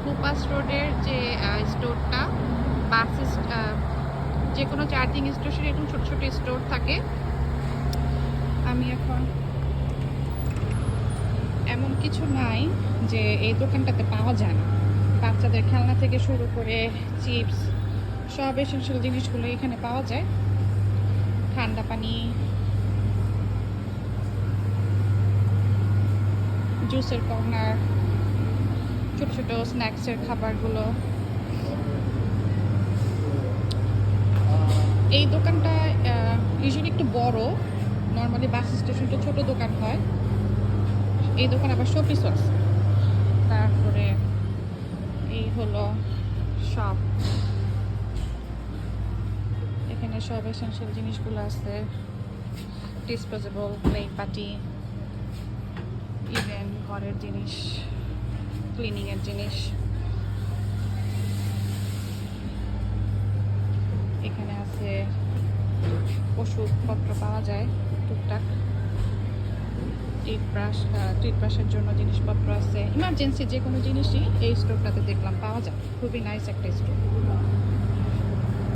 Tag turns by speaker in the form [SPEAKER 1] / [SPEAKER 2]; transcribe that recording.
[SPEAKER 1] কুপাস রোডের যে স্টোরটা, বাস যে কোনো চার্জিং স্টেশনে এরকম ছোট ছোট স্টোর থাকে। আমি এখন এমন কিছু নাই যে এই দোকানটাতে পাওয়া যায় না। বাচ্চাদের খেলনা থেকে শুরু করে চিপস, সব এসেনশিয়াল জিনিসগুলো এখানে পাওয়া যায়। ঠান্ডা পানি, জুসের কর্নার, ছোট ছোট স্ন্যাক্সের খাবারগুলো। এই দোকানটা ইউজুয়ালি একটু বড়, নর্মালি বাস স্টেশনটা ছোট দোকান হয়। এই দোকান আবার শোপিসও আছে। তারপরে এই হলো শপ, এখানে সব এসেনশিয়াল জিনিসগুলো আছে, ডিসপোজেবল প্লেট বাটি, ইভেন ঘরের জিনিস, ক্লিনিংয়ের জিনিস। এখানে আছে ওষুধপত্র পাওয়া যায় টুকটাক, টুথব্রাশের জন্য জিনিসপত্র আছে, ইমার্জেন্সি যে কোনো জিনিসই এই স্টোরটাতে দেখলাম পাওয়া যায়। খুবই নাইস একটা স্টোর।